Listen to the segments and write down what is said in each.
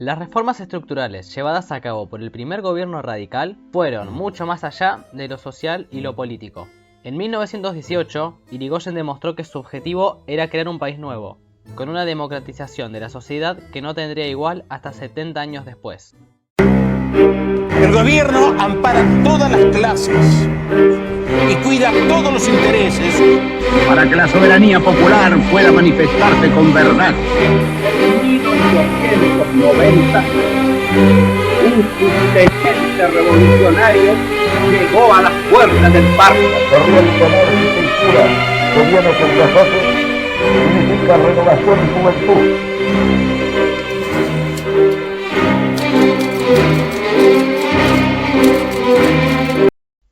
Las reformas estructurales llevadas a cabo por el primer gobierno radical fueron mucho más allá de lo social y lo político. En 1918, Irigoyen demostró que su objetivo era crear un país nuevo, con una democratización de la sociedad que no tendría igual hasta 70 años después. El gobierno ampara todas las clases y cuida todos los intereses para que la soberanía popular pueda manifestarse con verdad. En 1890, un inteligente revolucionario llegó a las puertas del parque. Revolucionar arquitectura, gobierno con nosotros, significa renovación y juventud.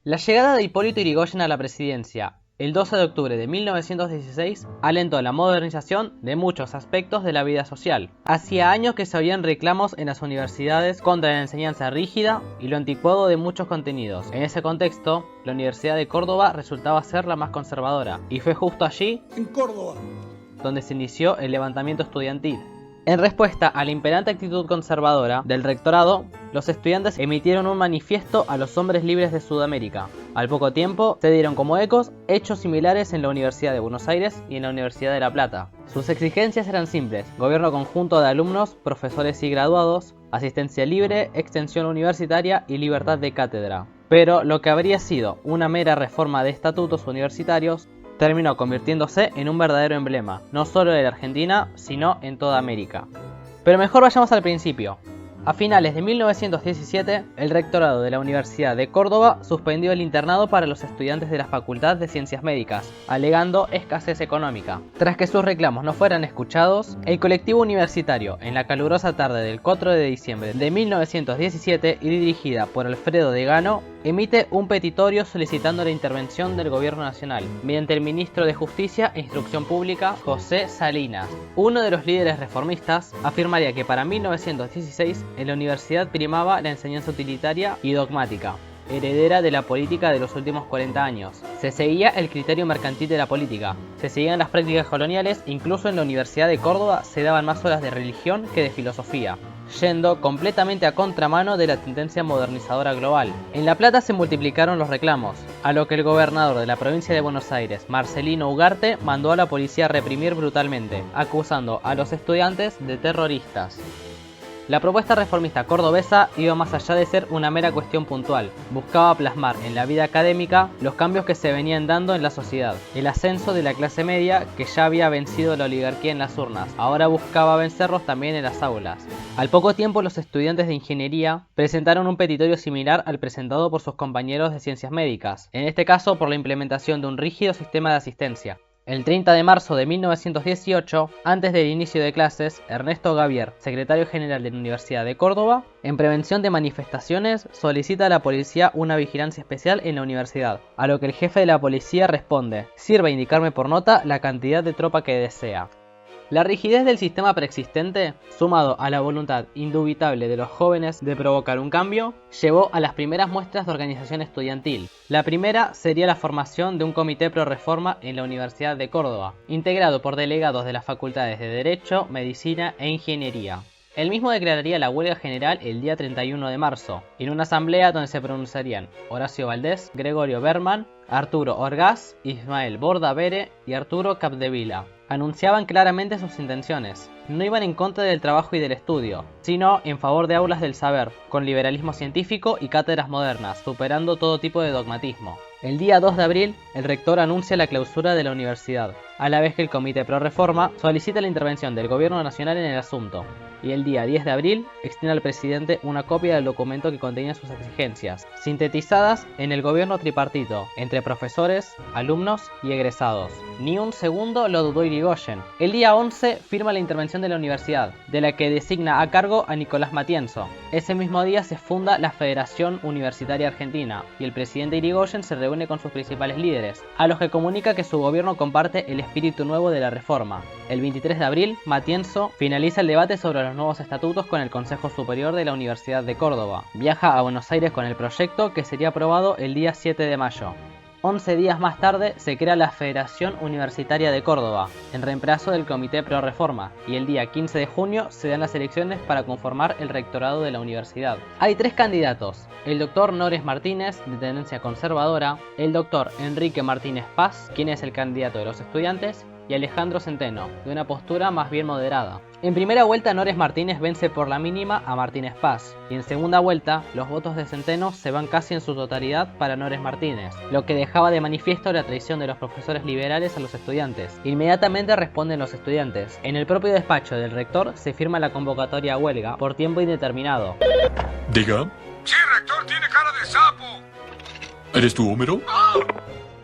La llegada de Hipólito Yrigoyen a la presidencia el 12 de octubre de 1916 alentó la modernización de muchos aspectos de la vida social. Hacía años que se oían reclamos en las universidades contra la enseñanza rígida y lo anticuado de muchos contenidos. En ese contexto, la Universidad de Córdoba resultaba ser la más conservadora, y fue justo allí, en Córdoba, donde se inició el levantamiento estudiantil. En respuesta a la imperante actitud conservadora del rectorado, los estudiantes emitieron un manifiesto a los hombres libres de Sudamérica. Al poco tiempo, se dieron como ecos hechos similares en la Universidad de Buenos Aires y en la Universidad de La Plata. Sus exigencias eran simples: gobierno conjunto de alumnos, profesores y graduados, asistencia libre, extensión universitaria y libertad de cátedra. Pero lo que habría sido una mera reforma de estatutos universitarios terminó convirtiéndose en un verdadero emblema, no solo de la Argentina, sino en toda América. Pero mejor vayamos al principio. A finales de 1917, el rectorado de la Universidad de Córdoba suspendió el internado para los estudiantes de la Facultad de Ciencias Médicas, alegando escasez económica. Tras que sus reclamos no fueran escuchados, el colectivo universitario, en la calurosa tarde del 4 de diciembre de 1917 y dirigida por Alfredo Degano, emite un petitorio solicitando la intervención del gobierno nacional, mediante el ministro de Justicia e Instrucción Pública, José Salinas. Uno de los líderes reformistas afirmaría que para 1916 en la universidad primaba la enseñanza utilitaria y dogmática, heredera de la política de los últimos 40 años. Se seguía el criterio mercantil de la política, se seguían las prácticas coloniales, incluso en la Universidad de Córdoba se daban más horas de religión que de filosofía, yendo completamente a contramano de la tendencia modernizadora global. En La Plata se multiplicaron los reclamos, a lo que el gobernador de la provincia de Buenos Aires, Marcelino Ugarte, mandó a la policía a reprimir brutalmente, acusando a los estudiantes de terroristas. La propuesta reformista cordobesa iba más allá de ser una mera cuestión puntual. Buscaba plasmar en la vida académica los cambios que se venían dando en la sociedad. El ascenso de la clase media, que ya había vencido la oligarquía en las urnas, ahora buscaba vencerlos también en las aulas. Al poco tiempo, los estudiantes de ingeniería presentaron un petitorio similar al presentado por sus compañeros de ciencias médicas, en este caso por la implementación de un rígido sistema de asistencia. El 30 de marzo de 1918, antes del inicio de clases, Ernesto Gavier, secretario general de la Universidad de Córdoba, en prevención de manifestaciones, solicita a la policía una vigilancia especial en la universidad, a lo que el jefe de la policía responde: sirva indicarme por nota la cantidad de tropa que desea. La rigidez del sistema preexistente, sumado a la voluntad indubitable de los jóvenes de provocar un cambio, llevó a las primeras muestras de organización estudiantil. La primera sería la formación de un comité pro reforma en la Universidad de Córdoba, integrado por delegados de las facultades de Derecho, Medicina e Ingeniería. El mismo declararía la huelga general el día 31 de marzo, en una asamblea donde se pronunciarían Horacio Valdés, Gregorio Berman, Arturo Orgaz, Ismael Bordavere y Arturo Capdevila. Anunciaban claramente sus intenciones. No iban en contra del trabajo y del estudio, sino en favor de aulas del saber, con liberalismo científico y cátedras modernas, superando todo tipo de dogmatismo. El día 2 de abril, el rector anuncia la clausura de la universidad, a la vez que el Comité Pro Reforma solicita la intervención del Gobierno Nacional en el asunto, y el día 10 de abril extiende al presidente una copia del documento que contenía sus exigencias, sintetizadas en el gobierno tripartito, entre profesores, alumnos y egresados. Ni un segundo lo dudó Yrigoyen. El día 11 firma la intervención de la universidad, de la que designa a cargo a Nicolás Matienzo. Ese mismo día se funda la Federación Universitaria Argentina, y el presidente Yrigoyen se reúne con sus principales líderes, a los que comunica que su gobierno comparte el espíritu nuevo de la reforma. El 23 de abril, Matienzo finaliza el debate sobre los nuevos estatutos con el Consejo Superior de la Universidad de Córdoba. Viaja a Buenos Aires con el proyecto, que sería aprobado el día 7 de mayo. 11 días más tarde se crea la Federación Universitaria de Córdoba, en reemplazo del Comité Pro Reforma, y el día 15 de junio se dan las elecciones para conformar el rectorado de la universidad. Hay 3 candidatos: el doctor Nores Martínez, de tendencia conservadora, el doctor Enrique Martínez Paz, quien es el candidato de los estudiantes, y Alejandro Centeno, de una postura más bien moderada. En primera vuelta, Nores Martínez vence por la mínima a Martínez Paz, y en segunda vuelta, los votos de Centeno se van casi en su totalidad para Nores Martínez, lo que dejaba de manifiesto la traición de los profesores liberales a los estudiantes. Inmediatamente responden los estudiantes. En el propio despacho del rector se firma la convocatoria a huelga por tiempo indeterminado. Diga. Sí, rector, tiene cara de sapo. ¿Eres tú, Homero?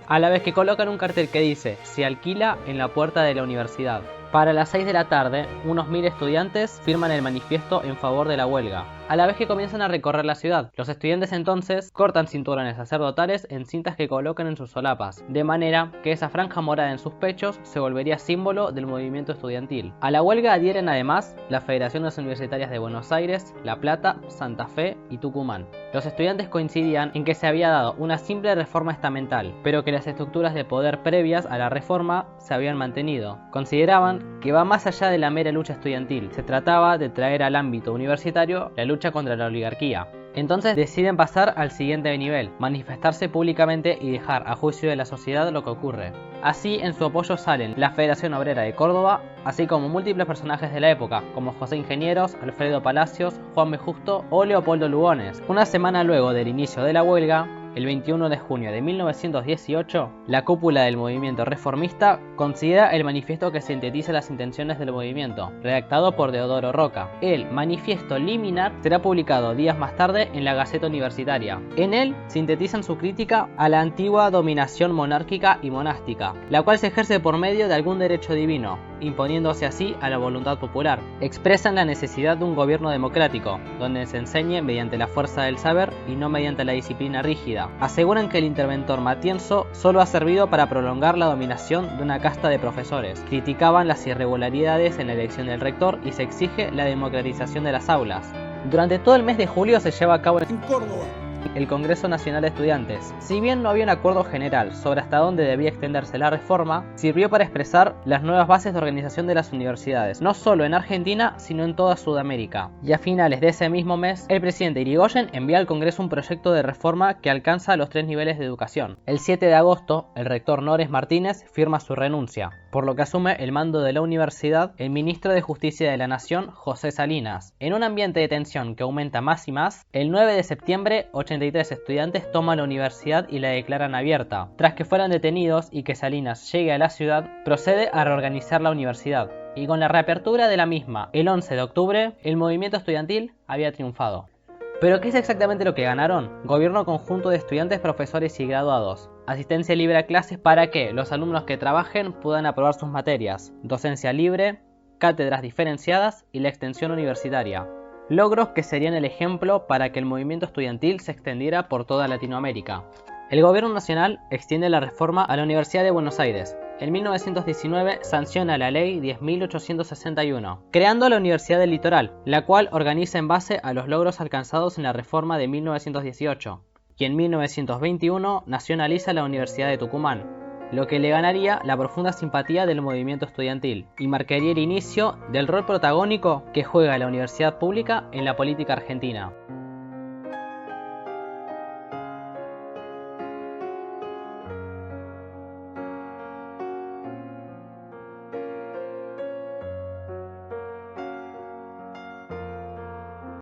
A la vez que colocan un cartel que dice: se alquila en la puerta de la universidad. Para las 6 de la tarde, unos 1000 estudiantes firman el manifiesto en favor de la huelga, a la vez que comienzan a recorrer la ciudad. Los estudiantes entonces cortan cinturones sacerdotales en cintas que colocan en sus solapas, de manera que esa franja morada en sus pechos se volvería símbolo del movimiento estudiantil. A la huelga adhieren además las Federaciones Universitarias de Buenos Aires, La Plata, Santa Fe y Tucumán. Los estudiantes coincidían en que se había dado una simple reforma estamental, pero que las estructuras de poder previas a la reforma se habían mantenido. Consideraban que va más allá de la mera lucha estudiantil. Se trataba de traer al ámbito universitario la lucha contra la oligarquía. Entonces deciden pasar al siguiente nivel: manifestarse públicamente y dejar a juicio de la sociedad lo que ocurre. Así, en su apoyo salen la Federación Obrera de Córdoba, así como múltiples personajes de la época, como José Ingenieros, Alfredo Palacios, Juan B. Justo o Leopoldo Lugones. Una semana luego del inicio de la huelga, el 21 de junio de 1918, la cúpula del movimiento reformista considera el manifiesto que sintetiza las intenciones del movimiento, redactado por Deodoro Roca. El Manifiesto Liminar será publicado días más tarde en la Gaceta Universitaria. En él sintetizan su crítica a la antigua dominación monárquica y monástica, la cual se ejerce por medio de algún derecho divino, imponiéndose así a la voluntad popular. Expresan la necesidad de un gobierno democrático, donde se enseñe mediante la fuerza del saber y no mediante la disciplina rígida. Aseguran que el interventor Matienzo solo ha servido para prolongar la dominación de una casta de profesores. Criticaban las irregularidades en la elección del rector y se exige la democratización de las aulas. Durante todo el mes de julio se lleva a cabo en Córdoba el Congreso Nacional de Estudiantes. Si bien no había un acuerdo general sobre hasta dónde debía extenderse la reforma, sirvió para expresar las nuevas bases de organización de las universidades, no solo en Argentina, sino en toda Sudamérica. Y a finales de ese mismo mes, el presidente Irigoyen envía al Congreso un proyecto de reforma que alcanza los 3 niveles de educación. El 7 de agosto, el rector Nores Martínez firma su renuncia, por lo que asume el mando de la universidad el ministro de Justicia de la Nación, José Salinas. En un ambiente de tensión que aumenta más y más, el 9 de septiembre, 83 estudiantes toman la universidad y la declaran abierta. Tras que fueran detenidos y que Salinas llegue a la ciudad, procede a reorganizar la universidad. Y con la reapertura de la misma, el 11 de octubre, el movimiento estudiantil había triunfado. ¿Pero qué es exactamente lo que ganaron? Gobierno conjunto de estudiantes, profesores y graduados. Asistencia libre a clases para que los alumnos que trabajen puedan aprobar sus materias. Docencia libre, cátedras diferenciadas y la extensión universitaria. Logros que serían el ejemplo para que el movimiento estudiantil se extendiera por toda Latinoamérica. El gobierno nacional extiende la reforma a la Universidad de Buenos Aires. En 1919 sanciona la ley 10.861, creando la Universidad del Litoral, la cual organiza en base a los logros alcanzados en la reforma de 1918, y en 1921 nacionaliza la Universidad de Tucumán, lo que le ganaría la profunda simpatía del movimiento estudiantil y marcaría el inicio del rol protagónico que juega la universidad pública en la política argentina.